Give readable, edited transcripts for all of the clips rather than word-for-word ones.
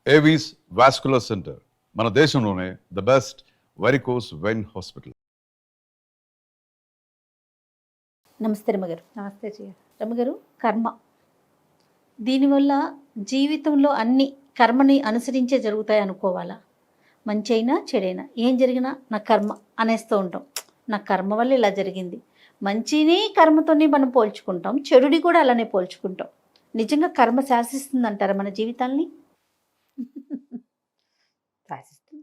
Avis vascular centre మన దేశంలోనే the best varicose vein hospital. నమస్తే రమ్మగారు. నమస్తే జయ. రమ్మగారు, కర్మ దీనివల్ల జీవితంలో అన్ని కర్మని అనుసరించే జరుగుతాయి అనుకోవాలా? మంచి అయినా చెడైనా ఏం జరిగినా నా కర్మ అనేస్తూ ఉంటాం. నా కర్మ వల్ల ఇలా జరిగింది. మంచిని కర్మతోనే మనం పోల్చుకుంటాం, చెడుని కూడా అలానే పోల్చుకుంటాం. నిజంగా కర్మ శాసిస్తుంది అంటారా మన జీవితాల్ని? శాసిస్తుంది.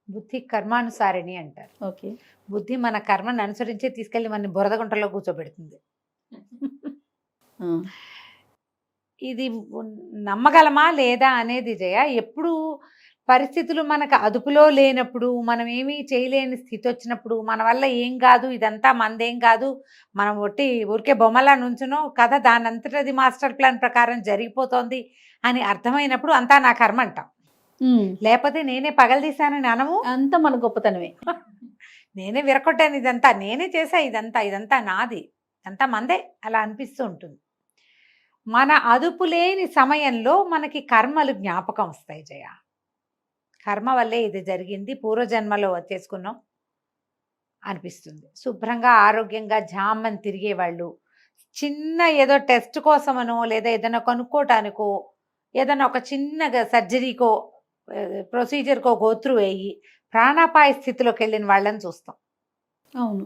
బుద్ధి కర్మానుసారిణి అంటారు. ఓకే. బుద్ధి మన కర్మను అనుసరించి తీసుకెళ్ళి మన బురదగుంటలో కూర్చోబెడుతుంది. ఇది నమ్మగలమా లేదా అనేది జయ. ఎప్పుడు పరిస్థితులు మనకు అదుపులో లేనప్పుడు, మనం ఏమీ చేయలేని స్థితి వచ్చినప్పుడు, మన వల్ల ఏం కాదు, ఇదంతా మనదేం కాదు, మనం ఊరికే బొమ్మలా నుంచునో కథ దాని అంతటది మాస్టర్ ప్లాన్ ప్రకారం జరిగిపోతోంది అని అర్థమైనప్పుడు అంతా నా కర్మ అంటాం. లేకపోతే నేనే పగలదీశానని అనము. అంతా మన గొప్పతనమే. నేనే విరకొట్టాను, ఇదంతా నేనే చేసా, ఇదంతా నాది, అంతా మందే అలా అనిపిస్తూ ఉంటుంది. మన అదుపు లేని సమయంలో మనకి కర్మలు జ్ఞాపకం వస్తాయి జయ. కర్మ వల్లే ఇది జరిగింది, పూర్వజన్మలో వచ్చేసుకున్నాం అనిపిస్తుంది. శుభ్రంగా ఆరోగ్యంగా జామ్మని తిరిగేవాళ్ళు చిన్న ఏదో టెస్ట్ కోసమనో లేదా ఏదైనా కొనుక్కోటానికో ఏదైనా ఒక చిన్న సర్జరీకో ప్రొసీజర్కో గోత్రు వేయి ప్రాణాపాయ స్థితిలోకి వెళ్ళిన వాళ్ళని చూస్తాం. అవును.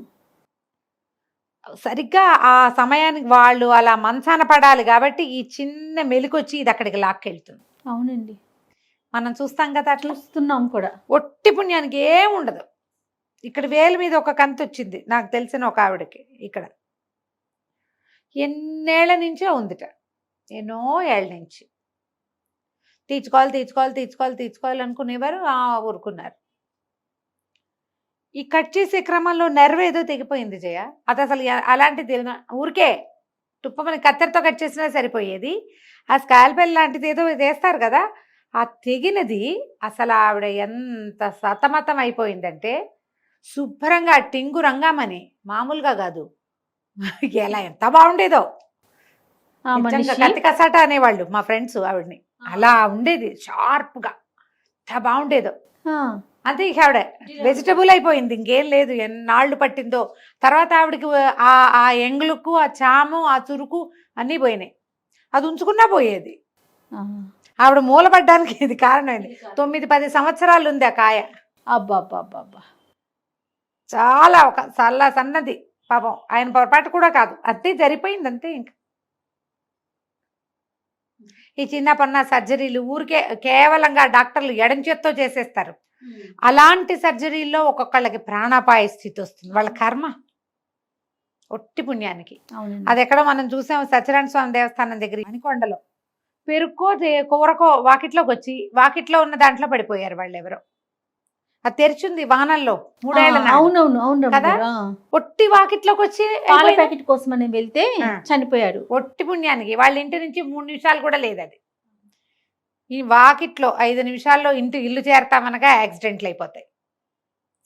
సరిగ్గా ఆ సమయానికి వాళ్ళు అలా మంచాన పడాలి కాబట్టి ఈ చిన్న మెలికొచ్చి ఇది అక్కడికి లాక్కెళ్తుంది. అవునండి, మనం చూస్తాం కదా, అట్లా చూస్తున్నాం కూడా. ఒట్టి పుణ్యానికి ఏముండదు. ఇక్కడ వేలు మీద ఒక కంతు వచ్చింది నాకు తెలిసిన ఒక ఆవిడకి. ఇక్కడ ఎన్నేళ్ల నుంచే ఉందిట, ఎన్నో ఏళ్ళ నుంచి తీర్చుకోవాలి అనుకునేవారు, ఊరుకున్నారు. ఈ కట్ చేసే క్రమంలో నెర్వ్ ఏదో తెగిపోయింది జయ. అది అసలు అలాంటిది ఊరికే తుప్పమని కత్తెరతో కట్ చేసినా సరిపోయేది. ఆ స్కాల్పెల్ లాంటిది ఏదో వేస్తారు కదా, ఆ తెగినది అసలు ఆవిడ ఎంత సతమతం అయిపోయిందంటే శుభ్రంగా టింగు రంగామని మామూలుగా కాదు, ఎలా ఎంత బాగుండేదో. కత్తి కసాట అనేవాళ్ళు మా ఫ్రెండ్స్ ఆవిడని, అలా ఉండేది షార్ప్గా, ఎంత బాగుండేదో. అంతే, ఇక ఆవిడ వెజిటబుల్ అయిపోయింది, ఇంకేం లేదు. ఎన్నాళ్ళు పట్టిందో. తర్వాత ఆవిడకి ఆ ఎంగులకు ఆ చాము ఆ చురుకు అన్నీ పోయినాయి. అది ఉంచుకున్నా పోయేది. ఆవిడ మూలపడ్డానికి ఇది కారణమైంది. 9-10 సంవత్సరాలు ఉంది ఆ కాయ. అబ్బాబ్బాబ్బా, చాలా సన్నది పాపం. ఆయన పొరపాటు కూడా కాదు, అంతే జరిపోయింది అంతే. ఇంకా ఈ చిన్న పన్న సర్జరీలు ఊరికే కేవలంగా డాక్టర్లు ఎడం చేత్తో చేసేస్తారు. అలాంటి సర్జరీల్లో ఒక్కొక్కళ్ళకి ప్రాణాపాయ స్థితి వస్తుంది, వాళ్ళ కర్మ ఒట్టి పుణ్యానికి. అది ఎక్కడో మనం చూసాం, సత్యనారాయణ స్వామి దేవస్థానం దగ్గర మణికొండలో పెరుక్కో కూరకో వాకిట్లోకి వచ్చి వాకిట్లో ఉన్న దాంట్లో పడిపోయారు వాళ్ళు ఎవరో. అది తెరిచింది వానల్లో 3 ఏళ్ల. అవునవును కదా, ఒట్టి వాకిట్లోకి వచ్చి పాల ప్యాకెట్ కోసమని వెళ్తే చనిపోయారు. ఒట్టి పుణ్యానికి వాళ్ళ ఇంటి నుంచి 3 నిమిషాలు కూడా లేదు. అది ఈ వాకిట్లో 5 నిమిషాల్లో ఇల్లు చేరతామనగా యాక్సిడెంట్లు అయిపోతాయి.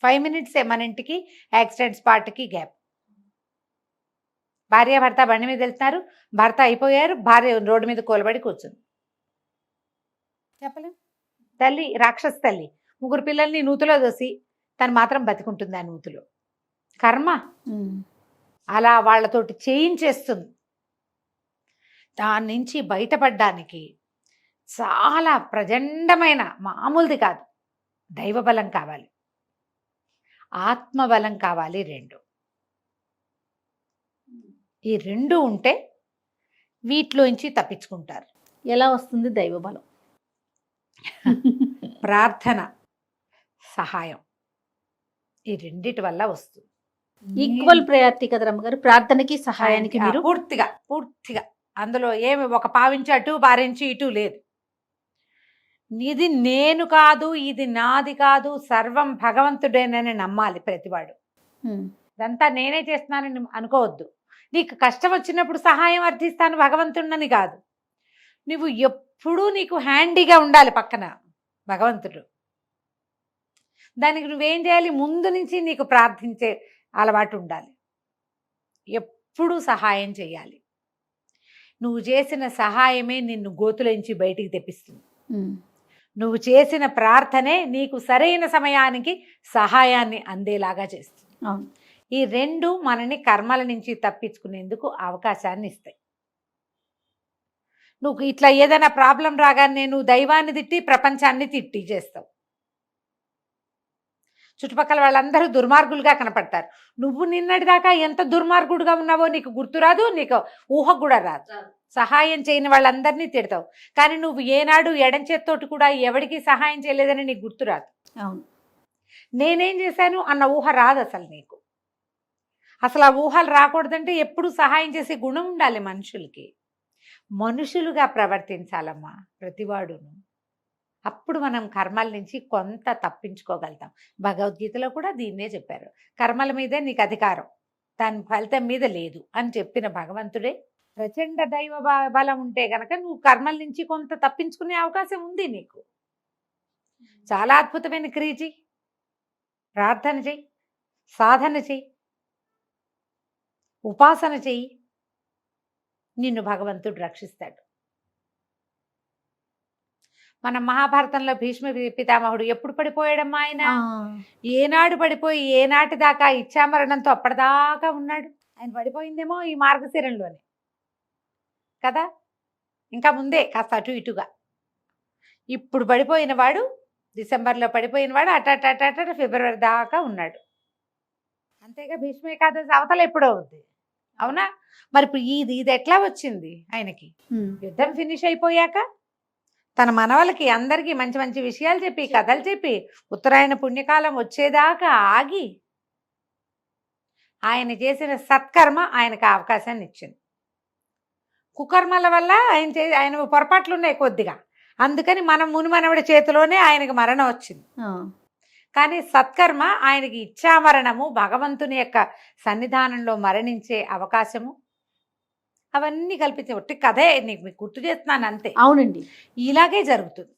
5 మినిట్సే మన ఇంటికి యాక్సిడెంట్ స్పాట్కి గ్యాప్. భార్య భర్త బండి మీద వెళ్తున్నారు, భర్త అయిపోయారు, భార్య రోడ్డు మీద కూలబడి కూర్చుంది. చెప్పలేం. తల్లి రాక్షస తల్లి 3 పిల్లల్ని నూతులో దోసి తను మాత్రం బతికుంటుంది ఆ నూతులో. కర్మ అలా వాళ్ళతోటి చేయించేస్తుంది. దాని నుంచి బయటపడడానికి చాలా ప్రచండమైన, మామూలుది కాదు, దైవబలం కావాలి, ఆత్మబలం కావాలి. 2 ఈ 2 ఉంటే వీటిలోంచి తప్పించుకుంటారు. ఎలా వస్తుంది దైవబలం? ప్రార్థన, సహాయం, ఈ 2 వల్ల వస్తుంది. ఈక్వల్ ప్రయారిటీ కదా రమ్మగారు, ప్రార్థనకి సహాయానికి. మీరు పూర్తిగా అందులో ఏమి ఒక పావించి అటు పారించి ఇటు లేదు. ఇది నేను కాదు, ఇది నాది కాదు, సర్వం భగవంతుడేనని నమ్మాలి ప్రతివాడు. ఇదంతా నేనే చేస్తున్నానని అనుకోవద్దు. నీకు కష్టం వచ్చినప్పుడు సహాయం అర్థిస్తాను భగవంతుడిని కాదు, నువ్వు ఎప్పుడూ నీకు హ్యాండీగా ఉండాలి పక్కన భగవంతుడు. దానికి నువ్వేం చేయాలి, ముందు నుంచి నీకు ప్రార్థించే అలవాటు ఉండాలి, ఎప్పుడూ సహాయం చేయాలి. నువ్వు చేసిన సహాయమే నిన్ను గోతులోంచి బయటికి తెప్పిస్తుంది. నువ్వు చేసిన ప్రార్థనే నీకు సరైన సమయానికి సహాయాన్ని అందేలాగా చేస్తుంది. అవును. ఈ రెండు మనని కర్మల నుంచి తప్పించుకునేందుకు అవకాశాన్ని ఇస్తాయి. నువ్వు ఇట్లా ఏదైనా ప్రాబ్లం రాగానే నువ్వు దైవాన్ని తిట్టి ప్రపంచాన్ని తిట్టి చేస్తావు. చుట్టుపక్కల వాళ్ళందరూ దుర్మార్గులుగా కనపడతారు. నువ్వు నిన్నటిదాకా ఎంత దుర్మార్గుడుగా ఉన్నావో నీకు గుర్తురాదు, నీకు ఊహ కూడా రాదు. సహాయం చేయని వాళ్ళందరినీ తిడతావు, కానీ నువ్వు ఏనాడు ఎడం చేత్తోటి కూడా ఎవరికి సహాయం చేయలేదని నీకు గుర్తురాదు. అవును. నేనేం చేశాను అన్న ఊహ రాదు అసలు నీకు. అసలు ఆ ఊహలు రాకూడదంటే ఎప్పుడు సహాయం చేసే గుణం ఉండాలి మనుషులకి. మనుషులుగా ప్రవర్తించాలమ్మా ప్రతివాడును. అప్పుడు మనం కర్మల నుంచి కొంత తప్పించుకోగలుగుతాం. భగవద్గీతలో కూడా దీన్నే చెప్పారు, కర్మల మీదే నీకు అధికారం, దాని ఫలితం మీద లేదు అని చెప్పిన భగవంతుడే. ప్రచండ దైవ బలం ఉంటే గనక నువ్వు కర్మల నుంచి కొంత తప్పించుకునే అవకాశం ఉంది నీకు. చాలా అద్భుతమైన క్రియ చెయ్యి, ప్రార్థన చెయ్యి, సాధన చెయ్యి, ఉపాసన చెయ్యి, నిన్ను భగవంతుడు రక్షిస్తాడు. మన మహాభారతంలో భీష్మ పితామహుడు ఎప్పుడు పడిపోయాడమ్మా ఆయన? ఏనాడు పడిపోయి ఏనాటి దాకా ఇచ్చామరణంతో అప్పటిదాకా ఉన్నాడు. ఆయన పడిపోయిందేమో ఈ మార్గశిరంలోనే కదా, ఇంకా ముందే కాస్త అటు ఇటుగా. ఇప్పుడు పడిపోయిన వాడు, డిసెంబర్లో పడిపోయిన వాడు అట ఫిబ్రవరి దాకా ఉన్నాడు. అంతేగా భీష్మ ఏకాదశి అవతల ఎప్పుడో అవుద్ది, అవునా? మరి ఇప్పుడు ఇది ఎట్లా వచ్చింది ఆయనకి? యుద్ధం ఫినిష్ అయిపోయాక తన మనవలకి అందరికీ మంచి మంచి విషయాలు చెప్పి కథలు చెప్పి ఉత్తరాయణ పుణ్యకాలం వచ్చేదాకా ఆగి ఆయన చేసిన సత్కర్మ ఆయనకు అవకాశాన్ని ఇచ్చింది. కుకర్మల వల్ల ఆయన పొరపాట్లు ఉన్నాయి కొద్దిగా, అందుకని మనం మునిమనవడి చేతిలోనే ఆయనకు మరణం వచ్చింది. కానీ సత్కర్మ ఆయనకి ఇచ్చామరణము, భగవంతుని యొక్క సన్నిధానంలో మరణించే అవకాశము, అవన్నీ కల్పించే ఒట్టి కథే నీకు మీకు గుర్తు చేస్తున్నాను అంతే. అవునండి, ఇలాగే జరుగుతుంది.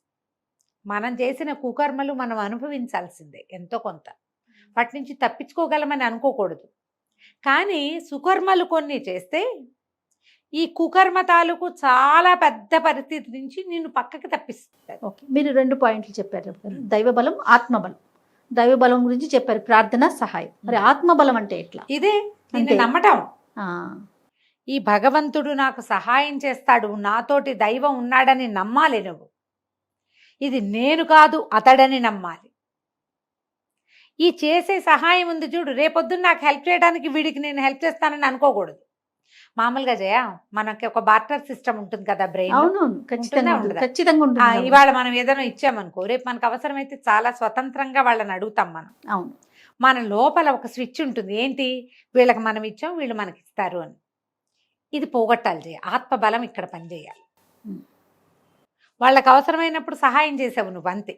మనం చేసిన కుకర్మలు మనం అనుభవించాల్సిందే ఎంతో కొంత, వాటి నుంచి తప్పించుకోగలమని అనుకోకూడదు. కానీ సుకర్మలు కొన్ని చేస్తే ఈ కుకర్మ తాలూకు చాలా పెద్ద పరిస్థితి నుంచి నిన్ను పక్కకి తప్పిస్తుంది. ఓకే, మీరు 2 పాయింట్లు చెప్పారు, దైవబలం, ఆత్మబలం. దైవబలం గురించి చెప్పారు, ప్రార్థన, సహాయం. మరి ఆత్మబలం అంటే ఎట్లా? ఇదే నిన్ను నమ్మటం. ఆ, ఈ భగవంతుడు నాకు సహాయం చేస్తాడు, నాతోటి దైవం ఉన్నాడని నమ్మాలి నువ్వు. ఇది నేను కాదు అతడని నమ్మాలి. ఈ చేసే సహాయం ఉంది చూడు, రేపొద్దున్న నాకు హెల్ప్ చేయడానికి వీడికి నేను హెల్ప్ చేస్తానని అనుకోకూడదు. మామూలుగా మనకి ఒక బార్టర్ సిస్టమ్ ఉంటుంది కదా బ్రెయిన్. అవునవును, ఖచ్చితంగా ఉంటుంది. ఇవాళ మనం ఏదైనా ఇచ్చామనుకో, రేపు మనకు అవసరమైతే చాలా స్వతంత్రంగా వాళ్ళని అడుగుతాం మనం. అవును, మన లోపల ఒక స్విచ్ ఉంటుంది, ఏంటి, వీళ్ళకి మనం ఇచ్చాం వీళ్ళు మనకి ఇస్తారు అని. ఇది పోగొట్టాలి ఆత్మబలం ఇక్కడ పనిచేయాలి. వాళ్ళకి అవసరమైనప్పుడు సహాయం చేసావు నువ్వు అంతే.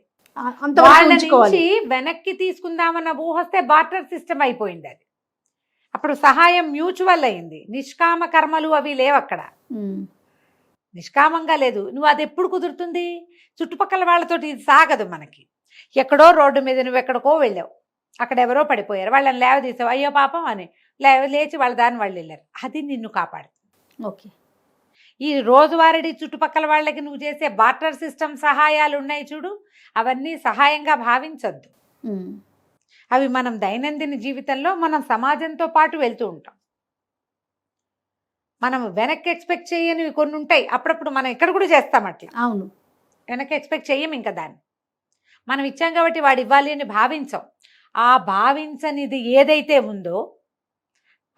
వాళ్ళ నుంచి వెనక్కి తీసుకుందామన్న ఊహొస్తే బార్టర్ సిస్టమ్ అయిపోయింది అది. అప్పుడు సహాయం మ్యూచువల్ అయింది, నిష్కామ కర్మలు అవి లేవు అక్కడ. నిష్కామంగా లేదు. నువ్వు అది ఎప్పుడు కుదురుతుంది? చుట్టుపక్కల వాళ్ళతోటి ఇది సాగదు మనకి. ఎక్కడో రోడ్డు మీద నువ్వు ఎక్కడికో వెళ్ళావు, అక్కడ ఎవరో పడిపోయారు, వాళ్ళని లేవదీసావు, అయ్యో పాపం అని లేచి వాళ్ళ దాన్ని వాళ్ళు వెళ్ళారు, అది నిన్ను కాపాడుతుంది. ఓకే, ఈ రోజువారీ చుట్టుపక్కల వాళ్ళకి నువ్వు చేసే బార్టర్ సిస్టమ్ సహాయాలు ఉన్నాయి చూడు, అవన్నీ సహాయంగా భావించొద్దు. అవి మనం దైనందిన జీవితంలో మనం సమాజంతో పాటు వెళ్తూ ఉంటాం. మనం వెనక్కి ఎక్స్పెక్ట్ చేయనివి కొన్ని ఉంటాయి, అప్పుడప్పుడు మనం ఇక్కడ కూడా చేస్తాం అట్లా. అవును, వెనక్కి ఎక్స్పెక్ట్ చెయ్యం ఇంకా దాన్ని. మనం ఇచ్చాం కాబట్టి వాడు ఇవ్వాలి అని భావించాం. ఆ భావించనిది ఏదైతే ఉందో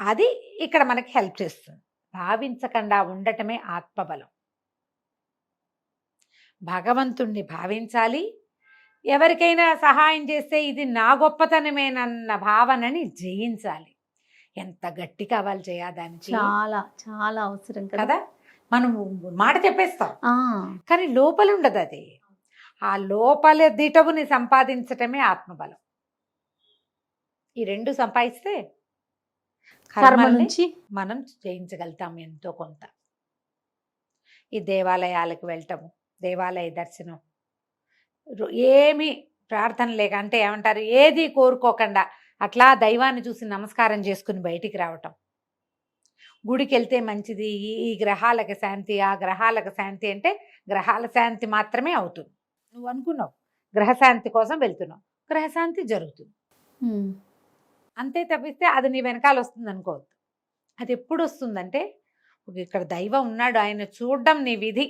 అది ఇక్కడ మనకి హెల్ప్ చేస్తుంది. భావించకుండా ఉండటమే ఆత్మబలం. భగవంతుణ్ణి భావించాలి. ఎవరికైనా సహాయం చేస్తే ఇది నా గొప్పతనమేనన్న భావనని జయించాలి. ఎంత గట్టి కావాలి చేయడానికి, చాలా చాలా అవసరం కదా. మనం మాట చెప్పేస్తాం కానీ లోపల ఉండదు అది. ఆ లోపల దిటవుని సంపాదించటమే ఆత్మబలం. ఈ 2 సంపాదిస్తే కర్మ నుంచి మనం జయించగలుగుతాం ఎంతో కొంత. ఈ దేవాలయాలకు వెళ్ళటము, దేవాలయ దర్శనం, ఏమి ప్రార్థన లేక, అంటే ఏమంటారు, ఏది కోరుకోకుండా అట్లా దైవాన్ని చూసి నమస్కారం చేసుకుని బయటికి రావటం, గుడికి వెళ్తే మంచిది, ఈ గ్రహాలకు శాంతి, ఆ గ్రహాలకు శాంతి అంటే గ్రహాల శాంతి మాత్రమే అవుతుంది. నువ్వు అనుకున్నావు గ్రహశాంతి కోసం వెళ్తున్నావు, గ్రహశాంతి జరుగుతుంది ఉమ్. అంతే. తప్పిస్తే అది నీ వెనకాల వస్తుంది అనుకోవద్దు. అది ఎప్పుడు వస్తుందంటే ఇక్కడ దైవం ఉన్నాడు, ఆయన చూడడం నీ విధి,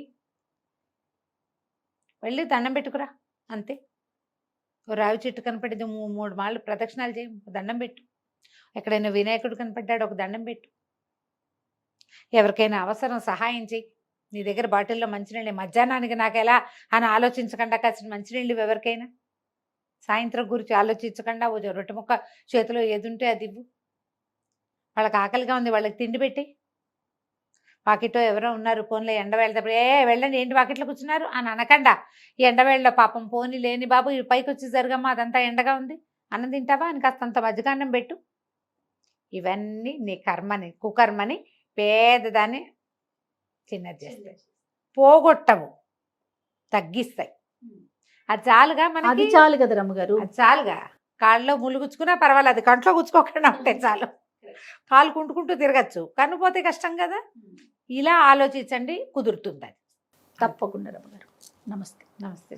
వెళ్ళి దండం పెట్టుకురా అంతే. ఓ రావి చెట్టు కనపడింది, 3 మాళ్ళు ప్రదక్షిణాలు చేయి, దండం పెట్టు. ఎక్కడైనా వినాయకుడు కనపడ్డాడు, ఒక దండం పెట్టు. ఎవరికైనా అవసరం సహాయం చేయి. నీ దగ్గర బాటిల్లో మంచినీళ్ళు, మధ్యాహ్నానికి నాకు ఎలా అని ఆలోచించకుండా కాసిన మంచినీళ్ళు ఎవరికైనా, సాయంత్రం గురించి ఆలోచించకుండా ఓ రొట్టె ముక్క చేతిలో ఏది ఉంటే అది ఇవ్వు. వాళ్ళకి ఆకలిగా ఉంది, వాళ్ళకి తిండి పెట్టి. వాకిట్లో ఎవరో ఉన్నారు ఫోన్లో ఎండ వెళ్తేప్పుడు వెళ్ళండి ఏంటి వాకిట్లో కూర్చున్నారు అని అనకుండా, ఈ ఎండవేళ్ళలో పాపం పోనీ లేని బాబు ఈ పైకి వచ్చి జరగమ్మా అదంతా ఎండగా ఉంది, అన్నం తింటావా అని కాస్తంత మజ్జిగాన్నం పెట్టు. ఇవన్నీ నీ కర్మని, కుకర్మని పేదదాన్ని చిన్నది చేస్తాయి, పోగొట్టవు, తగ్గిస్తాయి. అది చాలుగా అది మనకి, చాలు కదా రమ్మగారు. అది చాలుగా. కాళ్ళలో ముళ్ళు గుచ్చుకున్నా పర్వాలేదు, కంట్లో గుచ్చుకోకుండా ఉంటే చాలు. కాలు కుంటుకుంటూ తిరగచ్చు, కన్ను పోతే కష్టం కదా. ఇలా ఆలోచించండి, కుదురుతుంది అది. తప్పకుండా రమ్మగారు. నమస్తే. నమస్తే.